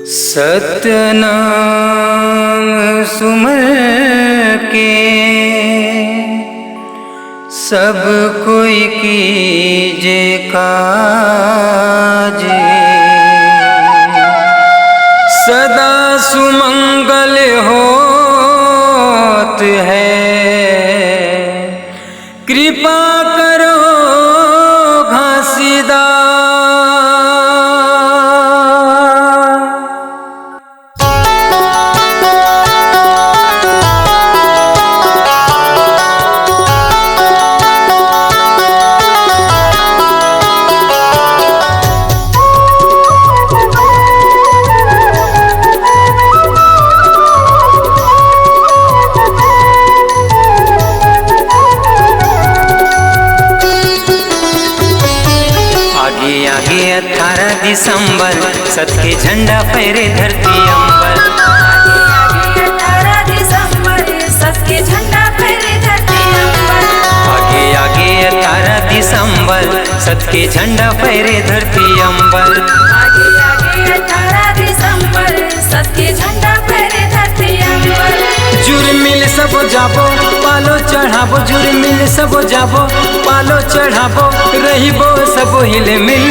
सतनाम सुमर के सब कोई कीजे काज, सदा सुमंगल होत है। कृपा करो घासीदास। आगे 18 दिसंबर सत के झंडा फहरे धरती अंबर। आगे 18 दिसंबर सत के झंडा फहरे धरती अंबर। आगे 18 दिसंबर सत के झंडा फहरे धरती अंबर। आगे 18 दिसंबर सत के झंडा फहरे धरती अंबर। जुर्मिल सब जाबो पालो चढ़ाबो, जुर्मिल सब जाबो पालो चढ़ाबो, रहिबो सब हिल मिल।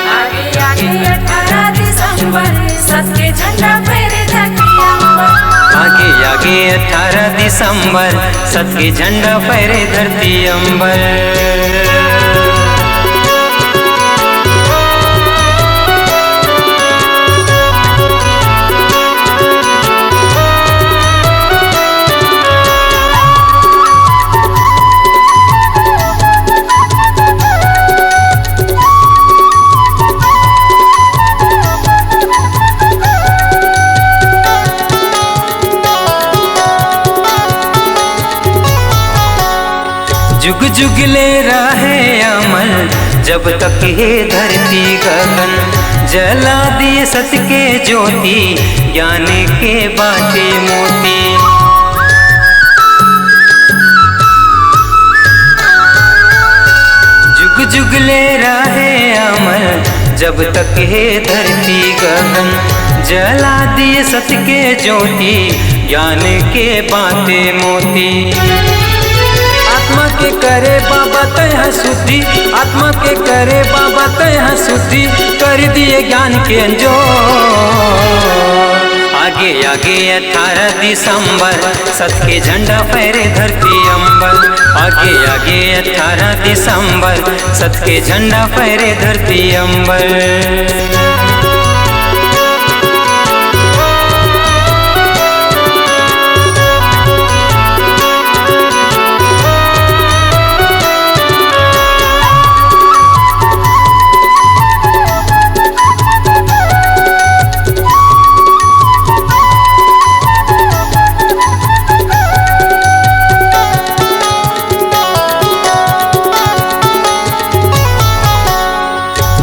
आगे 18 दिसंबर सत के झंडा फहरे धरती अंबर। आगे 18 दिसंबर सत के झंडा फहरे धरती अंबर। जुग जुगले रहे अमर जब तक ये धरती गगन, जला दिए सत के ज्योति ज्ञान के बाटे मोती। जुग जुगले रहे अमर जब तक ये धरती गगन, जला दिए सत के ज्योति ज्ञान के बाटे मोती। आत्मा के करे बाबा तय शुद्धि, आत्मा के करे बाबा तय शुद्धि, कर दिए ज्ञान के अंजोर। आगे 18 दिसंबर सत के झंडा फहरे धरती अंबर। आगे 18 दिसंबर सत के झंडा फहरे धरती अंबर।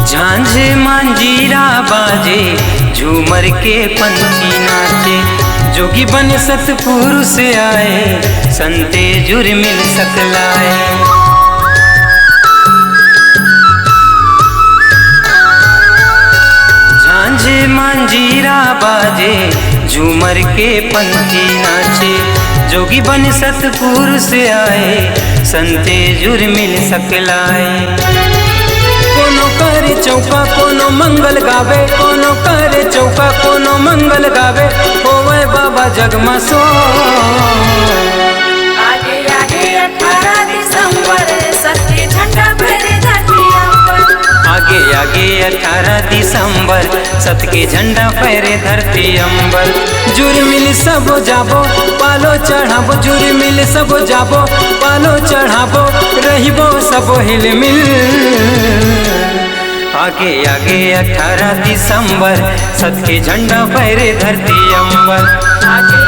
झांझ मांजीरा बाजे झूमर के पंछी नाचे, जोगी बन सतपुरुष आए संते जुर्मिल सकलाए। झांझ मांजीरा बाजे झूमर के पंछी नाचे, जोगी बन सतपुरुष आए संते जुर्मिल सकलाए। कोनो करे चौका कोनो मंगल गावे, कोनो करे चौका कोनो मंगल गावे, होवे बाबा जगमा सो। आगे 18 दिसंबर सत के झंडा फहरे धरती अंबर। आगे 18 दिसंबर सत के झंडा फहरे धरती अंबर। जुर्मिल सब जाबो पालो चढ़ाबो, जुर्मिल सब जाबो पालो चढ़ाबो, रहिबो सब हिल मिल। आगे 18 दिसंबर सत के झंडा फहरे धरती अंबर। आगे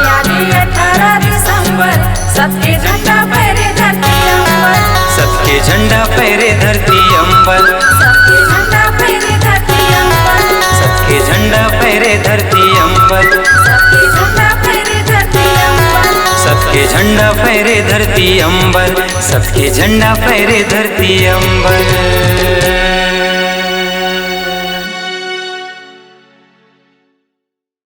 18 दिसंबर सत के झंडा फहरे धरती अंबर। सत के झंडा फहरे धरती अंबर। सत के झंडा फहरे धरती अंबर। सत के झंडा फहरे धरती अंबर। सत के झंडा फहरे धरती अंबर। सत के झंडा फहरे धरती अंबर। सत के झंडा फहरे धरती अंबर।